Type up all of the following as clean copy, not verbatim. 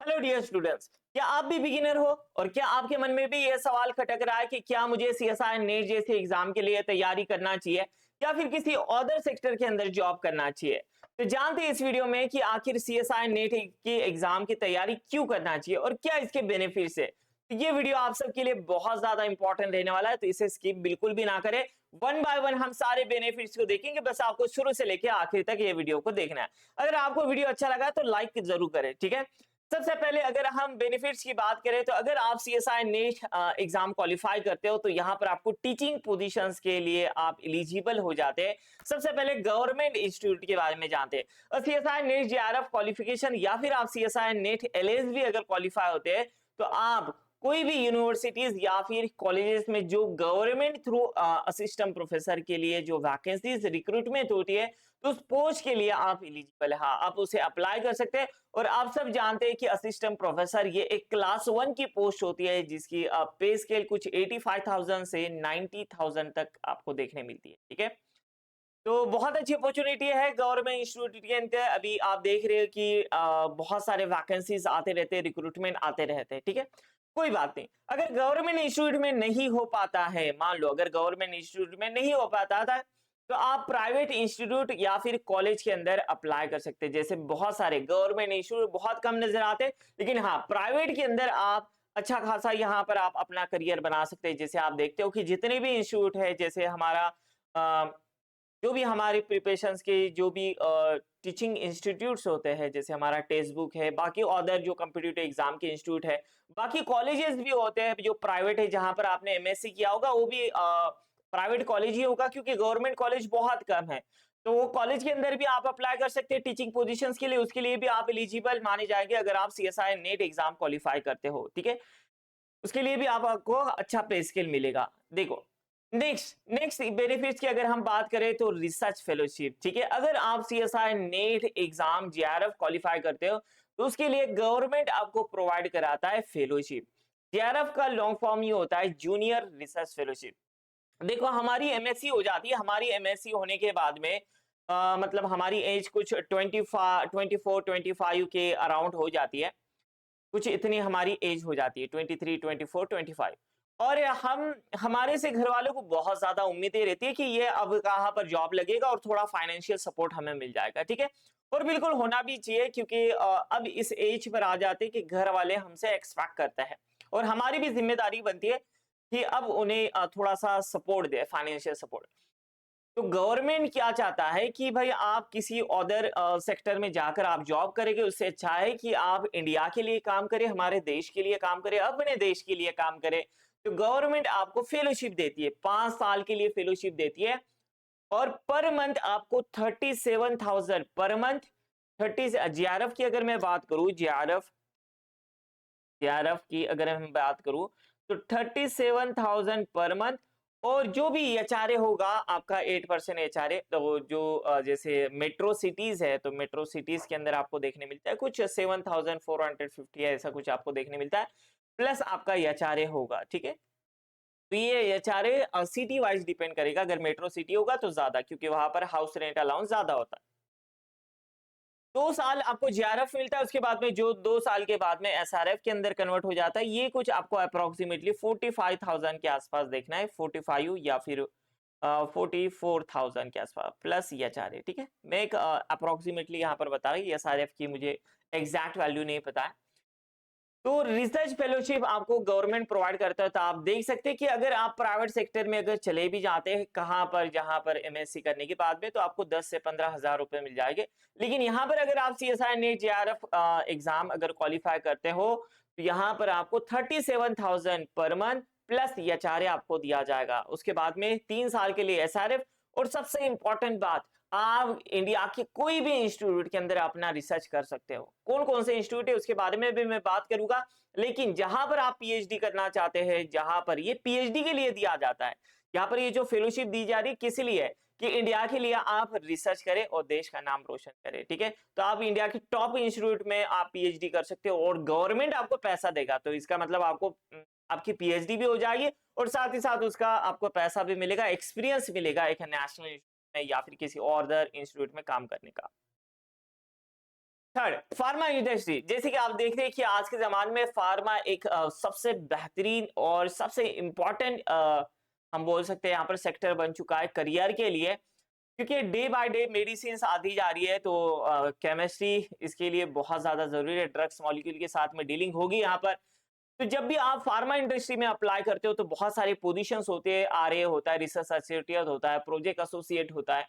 Hello dear students, क्या आप भी बिगिनर हो और क्या आपके मन में भी यह सवाल खटक रहा है कि क्या मुझे सीएसआई नेट जैसे एग्जाम के लिए तैयारी करना चाहिए या फिर किसी अदर सेक्टर के अंदर जॉब करना चाहिए। तो जानते हैं इस वीडियो में कि आखिर सीएसआई नेट के एग्जाम की तैयारी क्यों करना चाहिए और क्या इसके बेनिफिट्स है। तो ये वीडियो आप सबके लिए बहुत ज्यादा इंपॉर्टेंट रहने वाला है, तो इसे स्किप बिल्कुल भी ना करें। वन बाय वन हम सारे बेनिफिट्स को देखेंगे, बस आपको शुरू से लेकर आखिर तक ये वीडियो को देखना है। अगर आपको वीडियो अच्छा लगा तो लाइक जरूर करें, ठीक है। सबसे पहले अगर हम बेनिफिट्स की बात करें तो अगर आप सीएसआई नेट एग्जाम क्वालिफाई करते हो तो यहाँ पर आपको टीचिंग पोजीशंस के लिए आप एलिजिबल हो जाते हैं। सबसे पहले गवर्नमेंट इंस्टीट्यूट के बारे में जानते हैं। सीएसआई नेट जेआरएफ क्वालिफिकेशन या फिर आप सीएसआई नेट एलएसबी अगर क्वालिफाई होते हैं तो आप कोई भी यूनिवर्सिटीज या फिर कॉलेजेस में जो गवर्नमेंट थ्रू असिस्टेंट प्रोफेसर के लिए जो वैकेंसीज रिक्रूटमेंट होती है तो उस पोस्ट के लिए आप एलिजिबल है, हाँ आप उसे अप्लाई कर सकते हैं। और आप सब जानते हैं कि असिस्टेंट प्रोफेसर ये एक क्लास 1 की पोस्ट होती है जिसकी पे स्केल कुछ 85,000 से 90,000 तक आपको देखने मिलती है, ठीक है। तो बहुत अच्छी अपॉर्चुनिटी है गवर्नमेंट इंस्टीट्यूट के अंदर। अभी आप देख रहे हो कि बहुत सारे वैकेंसीज आते रहते हैं, रिक्रूटमेंट आते रहते हैं, ठीक है। कोई बात नहीं, अगर गवर्नमेंट इंस्टीट्यूट में नहीं हो पाता है, मान लो अगर गवर्नमेंट इंस्टीट्यूट में नहीं हो पाता था तो आप प्राइवेट इंस्टीट्यूट या फिर कॉलेज के अंदर अप्लाई कर सकते हैं। जैसे बहुत सारे गवर्नमेंट इंस्टीट्यूट बहुत कम नजर आते हैं, लेकिन हाँ प्राइवेट के अंदर आप अच्छा खासा यहाँ पर आप अपना करियर बना सकते हैं। जैसे आप देखते हो कि जितने भी इंस्टीट्यूट है, जैसे हमारा जो भी हमारी प्रिपरेशंस के जो भी टीचिंग इंस्टीट्यूट्स होते हैं, जैसे हमारा टेक्स्ट बुक है, बाकी अदर जो कॉम्पिटिटिव एग्जाम के इंस्टीट्यूट है, बाकी कॉलेजेस भी होते हैं जो प्राइवेट है, जहां पर आपने एमएससी किया होगा वो भी प्राइवेट कॉलेज ही होगा क्योंकि गवर्नमेंट कॉलेज बहुत कम है। तो वो कॉलेज के अंदर भी आप अप्लाई कर सकते हैं टीचिंग पोजीशंस के लिए, उसके लिए भी आप एलिजिबल माने जाएंगे अगर आप सीएसआई नेट एग्जाम क्वालिफाई करते हो, ठीक है। उसके लिए भी आपको अच्छा पे स्केल मिलेगा। देखो नेक्स्ट नेक्स्ट बेनिफिट्स की अगर हम बात करें तो रिसर्च फेलोशिप, ठीक है। अगर आप CSI net exam JRF qualify करते हो तो उसके लिए गवर्नमेंट आपको प्रोवाइड कराता है फेलोशिप। जेआरएफ का लॉन्ग फॉर्म ये होता है जूनियर रिसर्च फेलोशिप। देखो हमारी एमएससी हो जाती है, हमारी एमएससी होने के बाद में मतलब हमारी एज कुछ 24-25 के अराउंड हो जाती है, कुछ इतनी हमारी एज हो जाती है 23-24-25। और हम हमारे से घर वालों को बहुत ज्यादा उम्मीदें रहती है कि ये अब कहाँ पर जॉब लगेगा और थोड़ा फाइनेंशियल सपोर्ट हमें मिल जाएगा, ठीक है। और बिल्कुल होना भी चाहिए क्योंकि अब इस एज पर आ जाते हैं कि घर वाले हमसे एक्सपेक्ट करते हैं और हमारी भी जिम्मेदारी बनती है कि अब उन्हें थोड़ा सा सपोर्ट दे, फाइनेंशियल सपोर्ट। तो गवर्नमेंट क्या चाहता है कि भाई आप किसी अदर सेक्टर में जाकर आप जॉब करेंगे, उससे अच्छा है कि आप इंडिया के लिए काम करें, हमारे देश के लिए काम करें, अपने देश के लिए काम करें। तो गवर्नमेंट आपको फेलोशिप देती है, 5 साल के लिए फेलोशिप देती है और पर मंथ आपको 37,000 पर मंथ। 30 जेआरएफ की अगर मैं बात करूं, जेआरएफ की अगर मैं बात करूं तो 37,000 पर मंथ। और जो भी एचआरए होगा आपका 8% एचआरए, तो जो जैसे मेट्रो सिटीज है तो मेट्रो सिटीज के अंदर आपको देखने मिलता है कुछ 7,450 ऐसा कुछ आपको देखने मिलता है, प्लस आपका एचआरए होगा, ठीक है। तो ये एचआरए सिटी वाइज डिपेंड करेगा, अगर मेट्रो सिटी होगा तो ज्यादा क्योंकि वहां पर हाउस रेंट अलाउंस ज्यादा होता है। 2 साल आपको जेआरएफ मिलता है, उसके बाद में जो 2 साल के बाद में एसआरएफ के अंदर कन्वर्ट हो जाता है। ये कुछ आपको अप्रोक्सीमेटली 45,000 के आसपास देखना है, 45 या फिर 44,000 के आसपास प्लस एचआरए, ठीक है। मैं एक अप्रोक्सीमेटली यहाँ पर बता रहा हूँ, एसआरएफ की मुझे एग्जैक्ट वैल्यू नहीं पता है। तो रिसर्च फेलोशिप आपको गवर्नमेंट प्रोवाइड करता है। तो आप देख सकते हैं कि अगर आप प्राइवेट सेक्टर में अगर चले भी जाते हैं कहां पर, जहां पर एमएससी करने के बाद में, तो आपको 10 से 15,000 रुपए मिल जाएंगे। लेकिन यहाँ पर अगर आप सीएसआई नेट जेआरएफ एग्जाम अगर क्वालिफाई करते हो तो यहाँ पर आपको 37,000 पर मंथ प्लस एचआरए आपको दिया जाएगा। उसके बाद में 3 साल के लिए एसआरएफ। और सबसे इंपॉर्टेंट बात, आप इंडिया के कोई भी इंस्टीट्यूट के अंदर अपना रिसर्च कर सकते हो। कौन कौन से इंस्टीट्यूट है उसके बारे में भी मैं बात करूंगा, लेकिन जहां पर आप पीएचडी करना चाहते हैं, जहां पर ये पीएचडी के लिए दिया जाता है, यहाँ पर ये जो फेलोशिप दी जा रही है किस लिए है कि इंडिया के लिए आप रिसर्च करें और देश का नाम रोशन करें, ठीक है। तो आप इंडिया के टॉप इंस्टीट्यूट में आप पीएचडी कर सकते हो और गवर्नमेंट आपको पैसा देगा। तो इसका मतलब आपको आपकी पीएचडी भी हो जाएगी और साथ ही साथ उसका आपको पैसा भी मिलेगा, एक्सपीरियंस मिलेगा एक नेशनल में या फिर किसी और इंस्टीट्यूट में काम करने का। Third, pharma industry. जैसे कि आप देख रहे हैं कि आज के ज़माने में फार्मा एक सबसे बेहतरीन और सबसे इम्पोर्टेंट हम बोल सकते हैं यहाँ पर सेक्टर बन चुका है करियर के लिए, क्योंकि डे बाय डे मेडिसिन्स आती जा रही है, तो केमिस्ट्री इसके लिए बहुत ज़्यादा ज़रूरी है, ड्रग्स मॉलिक्यूल के साथ में डीलिंग होगी यहाँ पर। तो जब भी आप फार्मा इंडस्ट्री में अप्लाई करते हो तो बहुत सारे पोजीशंस होते हैं, आरए होता है, रिसर्च एसोसिएट होता है, प्रोजेक्ट एसोसिएट होता है।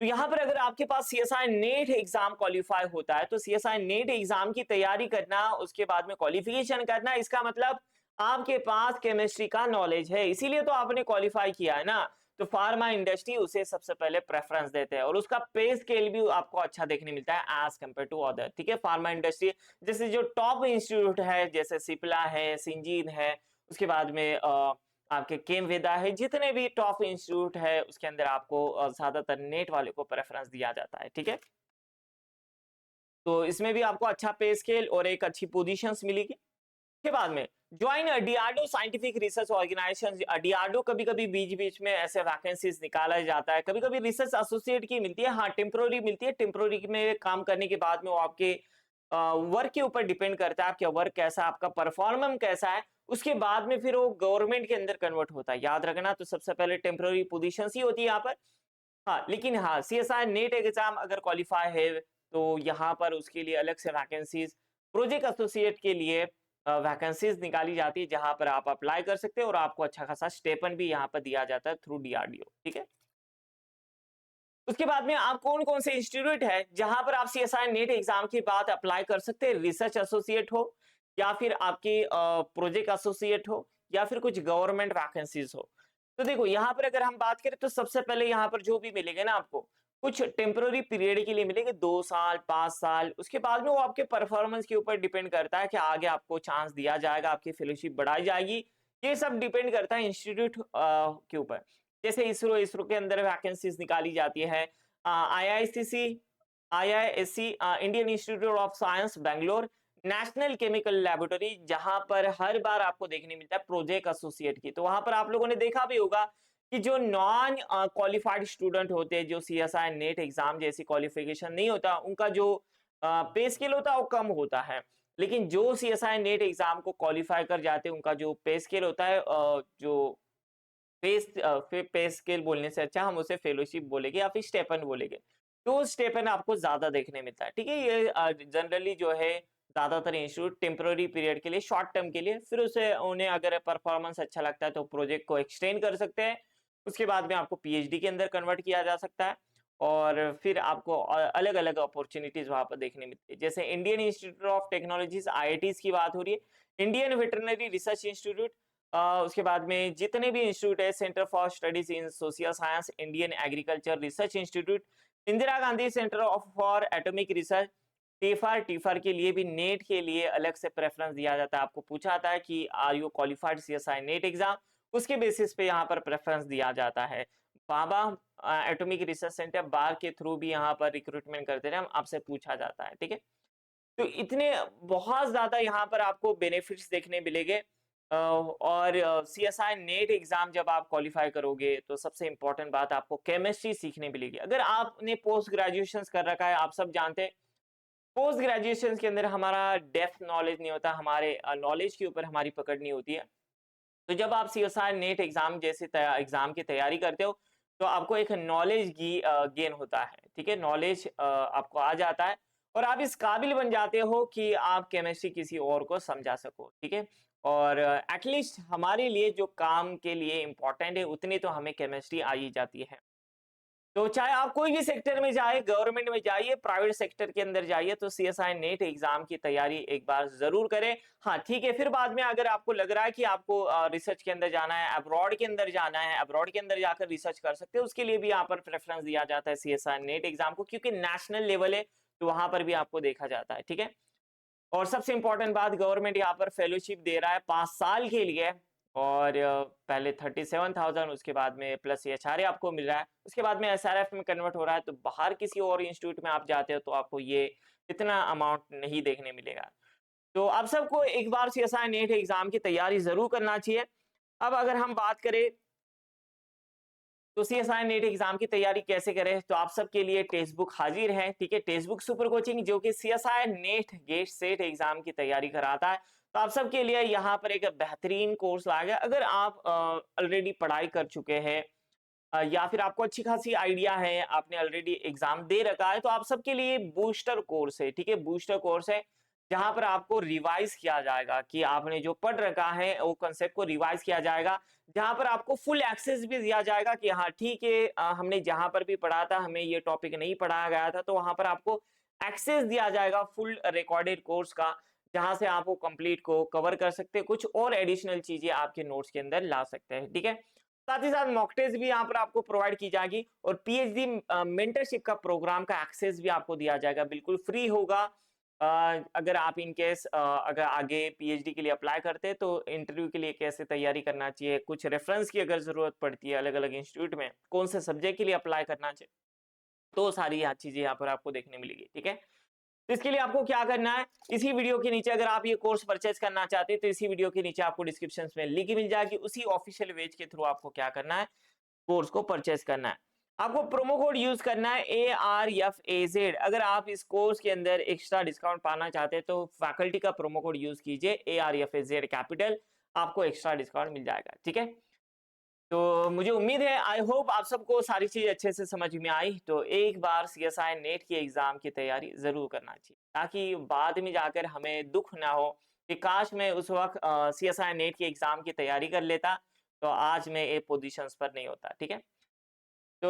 तो यहाँ पर अगर आपके पास सीएसआई नेट एग्जाम क्वालिफाई होता है तो सीएसआई नेट एग्जाम की तैयारी करना, उसके बाद में क्वालिफिकेशन करना, इसका मतलब आपके पास केमिस्ट्री का नॉलेज है, इसीलिए तो आपने क्वालिफाई किया है ना। तो फार्मा इंडस्ट्री उसे सबसे पहले प्रेफरेंस देते हैं और उसका पे स्केल भी आपको अच्छा देखने मिलता है एज कम्पेयर टू अदर। ठीक है, फार्मा इंडस्ट्री जैसे जो टॉप इंस्टीट्यूट है जैसे सिप्ला है, सिंजीन है, उसके बाद में आपके केम वेदा है, जितने भी टॉप इंस्टीट्यूट है उसके अंदर आपको ज्यादातर नेट वाले को प्रेफरेंस दिया जाता है। ठीक है, तो इसमें भी आपको अच्छा पे स्केल और एक अच्छी पोजीशंस मिलेगी। के बाद में join DRDO scientific research organisation. DRDO कभी कभी बीच बीच में ऐसे वैकेंसीज निकाला जाता है, कभी कभी रिसर्च एसोसिएट की मिलती है, हाँ टेम्प्रोरी मिलती है। टेम्प्रोरी में काम करने के बाद में वो आपके वर्क के ऊपर डिपेंड करता है, आपका वर्क कैसा है, आपका परफॉर्मेंस कैसा है, उसके बाद में फिर वो गवर्नमेंट के अंदर कन्वर्ट होता है। याद रखना, तो सबसे पहले टेम्प्रोरी पोजीशन ही होती है यहाँ पर। हाँ, लेकिन हाँ सीएसआई नेट एग्जाम अगर क्वालिफाई है तो यहाँ पर उसके लिए अलग से वैकेंसीज, प्रोजेक्ट एसोसिएट के लिए वैकेंसीज निकाली जाती है जहां पर आप अप्लाई कर सकते हैं और आपको अच्छा खासा स्टेपन भी यहाँ पर दिया जाता है थ्रू डीआरडीओ। ठीक है, उसके बाद में आप कौन कौन से इंस्टीट्यूट है जहां पर आप सीएसआई नेट एग्जाम के बाद अप्लाई कर सकते हैं। रिसर्च एसोसिएट हो या फिर आपकी प्रोजेक्ट एसोसिएट हो या फिर कुछ गवर्नमेंट वैकेंसीज हो। तो देखो यहाँ पर अगर हम बात करें तो सबसे पहले यहाँ पर जो भी मिलेगा ना आपको, कुछ टेम्पररी पीरियड के लिए मिलेंगे, 2 साल 5 साल, उसके बाद में वो आपके परफॉर्मेंस के ऊपर डिपेंड करता है कि आगे आपको चांस दिया जाएगा, आपकी फेलोशिप बढ़ाई जाएगी। ये सब डिपेंड करता है इंस्टीट्यूट के ऊपर। जैसे इसरो, इसरो के अंदर वैकेंसीज निकाली जाती है। IICC, IISc, Indian institute of science Bangalore, national chemical laboratory, जहां पर हर बार आपको देखने मिलता है प्रोजेक्ट एसोसिएट की। तो वहां पर आप लोगों ने देखा भी होगा कि जो नॉन क्वालिफाइड स्टूडेंट होते हैं, जो सीएसआई नेट एग्जाम जैसी क्वालिफिकेशन नहीं होता, उनका जो पे स्केल होता है वो कम होता है। लेकिन जो सीएसआई नेट एग्जाम को क्वालिफाई कर जाते हैं उनका जो पे स्केल होता है, जो पे स्केल बोलने से अच्छा हम उसे फेलोशिप बोलेंगे या फिर स्टेपन बोलेंगे, तो स्टेपन आपको ज्यादा देखने मिलता है। ठीक है, ये जनरली जो है ज्यादातर इंस्टीट्यूट टेम्पररी पीरियड के लिए, शॉर्ट टर्म के लिए, फिर उसे उन्हें अगर परफॉर्मेंस अच्छा लगता है तो प्रोजेक्ट को एक्सटेंड कर सकते हैं। उसके बाद में आपको पीएचडी के अंदर कन्वर्ट किया जा सकता है और फिर आपको अलग अलग अपॉर्चुनिटीज वहां पर देखने मिलती है। जैसे Indian institute of technologies, IITs की बात हो रही है, इंडियन वेटरनरी रिसर्च इंस्टीट्यूट, उसके बाद में जितने भी इंस्टीट्यूट है, centre for studies in social science, Indian agriculture research institute, Indira Gandhi centre of for atomic research, टीफार, टीफार के लिए भी नेट के लिए अलग से प्रेफरेंस दिया जाता है। आपको पूछा जाता है कि are you qualified CSI net exam, उसके बेसिस पे यहाँ पर प्रेफरेंस दिया जाता है। Bhabha atomic research centre, BARC के थ्रू भी यहाँ पर रिक्रूटमेंट करते रहे, आपसे पूछा जाता है। ठीक है, तो इतने बहुत ज्यादा यहाँ पर आपको बेनिफिट्स देखने मिलेंगे। और सीएसआई नेट एग्जाम जब आप क्वालिफाई करोगे तो सबसे इंपॉर्टेंट बात, आपको केमिस्ट्री सीखने मिलेगी। अगर आपने पोस्ट ग्रेजुएशन कर रखा है, आप सब जानते हैं पोस्ट ग्रेजुएशन के अंदर हमारा डेप्थ नॉलेज नहीं होता, हमारे नॉलेज के ऊपर हमारी पकड़ नहीं होती है। तो जब आप सीएसआई नेट एग्जाम जैसे एग्जाम की तैयारी करते हो तो आपको एक नॉलेज गेन होता है। ठीक है, नॉलेज आपको आ जाता है और आप इस काबिल बन जाते हो कि आप केमिस्ट्री किसी और को समझा सको। ठीक है, और एटलीस्ट हमारे लिए जो काम के लिए इम्पोर्टेंट है उतनी तो हमें केमिस्ट्री आ ही जाती है। तो चाहे आप कोई भी सेक्टर में जाए, गवर्नमेंट में जाइए, प्राइवेट सेक्टर के अंदर जाइए, तो सीएसआई नेट एग्जाम की तैयारी एक बार जरूर करें। हाँ ठीक है, फिर बाद में अगर आपको लग रहा है कि आपको रिसर्च के अंदर जाना है, अब्रॉड के अंदर जाना है, अब्रॉड के अंदर जाकर रिसर्च कर सकते हैं, उसके लिए भी यहाँ पर प्रेफरेंस दिया जाता है सीएसआई नेट एग्जाम को, क्योंकि नेशनल लेवल है तो वहां पर भी आपको देखा जाता है। ठीक है, और सबसे इंपॉर्टेंट बात, गवर्नमेंट यहाँ पर फेलोशिप दे रहा है 5 साल के लिए, और पहले 37,000, उसके बाद में प्लस एचआरए आपको मिल रहा है, उसके बाद में एसआरएफ में कन्वर्ट हो रहा है। तो बाहर किसी और इंस्टीट्यूट में आप जाते हो तो आपको ये इतना अमाउंट नहीं देखने मिलेगा। तो आप सबको एक बार सीएसआई नेट एग्जाम की तैयारी जरूर करना चाहिए। अब अगर हम बात करें तो सीएसआई नेट एग्जाम की तैयारी कैसे करें, तो आप सबके लिए टेक्स्ट बुक हाजिर है। ठीक है, टेक्स्ट बुक सुपर कोचिंग जो कि CSI net get set exam की तैयारी कराता है। तो आप सबके लिए यहाँ पर एक बेहतरीन कोर्स लाया गया। अगर आप ऑलरेडी पढ़ाई कर चुके हैं या फिर आपको अच्छी खासी आइडिया है, आपने ऑलरेडी एग्जाम दे रखा है, तो आप सबके लिए बूस्टर कोर्स है। ठीक है, बूस्टर कोर्स है जहां पर आपको रिवाइज किया जाएगा कि आपने जो पढ़ रखा है वो कंसेप्ट को रिवाइज किया जाएगा, जहां पर आपको फुल एक्सेस भी दिया जाएगा कि हाँ ठीक है, हमने जहां पर भी पढ़ा था हमें ये टॉपिक नहीं पढ़ाया गया था, तो वहां पर आपको एक्सेस दिया जाएगा फुल रिकॉर्डेड कोर्स का, जहां से आप वो कंप्लीट को कवर कर सकते हैं, कुछ और एडिशनल चीजें आपके नोट्स के अंदर ला सकते हैं। ठीक है, साथ ही साथ मॉक टेस्ट भी यहाँ पर आपको प्रोवाइड की जाएगी और पीएचडी मेंटरशिप का प्रोग्राम का एक्सेस भी आपको दिया जाएगा, बिल्कुल फ्री होगा। अगर आप इन केस अगर आगे पीएचडी के लिए अप्लाई करते हैं तो इंटरव्यू के लिए कैसे तैयारी करना चाहिए, कुछ रेफरेंस की अगर जरूरत पड़ती है अलग अलग इंस्टीट्यूट में, कौन से सब्जेक्ट के लिए अप्लाई करना चाहिए, तो सारी यहाँ चीजें यहाँ पर आपको देखने मिलेगी। ठीक है, तो इसके लिए आपको क्या करना है, इसी वीडियो के नीचे अगर आप ये कोर्स परचेज करना चाहते हैं तो इसी वीडियो के नीचे आपको डिस्क्रिप्शन में लिंक मिल जाएगी, उसी ऑफिशियल वेज के थ्रू आपको क्या करना है, कोर्स को परचेज करना है। आपको प्रोमो कोड यूज करना है ARFAZ। अगर आप इस कोर्स के अंदर एक्स्ट्रा डिस्काउंट पाना चाहते हैं तो फैकल्टी का प्रोमो कोड यूज कीजिए ARFAZ कैपिटल, आपको एक्स्ट्रा डिस्काउंट मिल जाएगा। ठीक है, तो मुझे उम्मीद है, आई होप आप सबको सारी चीज अच्छे से समझ में आई। तो एक बार सीएसआई नेट की एग्जाम की तैयारी जरूर करना चाहिए, ताकि बाद में जाकर हमें दुख ना हो कि काश मैं उस वक्त सीएसआई नेट की एग्जाम की तैयारी कर लेता, तो आज मैं ए पोजीशंस पर नहीं होता। ठीक है, तो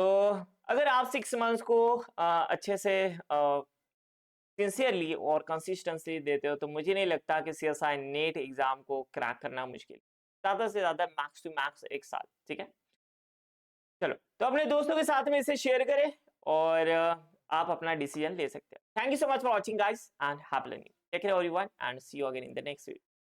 अगर आप 6 मंथ्स को अच्छे से सिंसियरली और कंसिस्टेंसी देते हो, तो मुझे नहीं लगता कि सीएसआई नेट एग्जाम को क्रैक करना मुश्किल, ज्यादा से ज्यादा मैक्स टू मैक्स 1 साल। ठीक है, चलो तो अपने दोस्तों के साथ में इसे शेयर करें और आप अपना डिसीजन ले सकते हैं। Thank you so much for watching guys and happy learning. Take care everyone and see you again in the next video.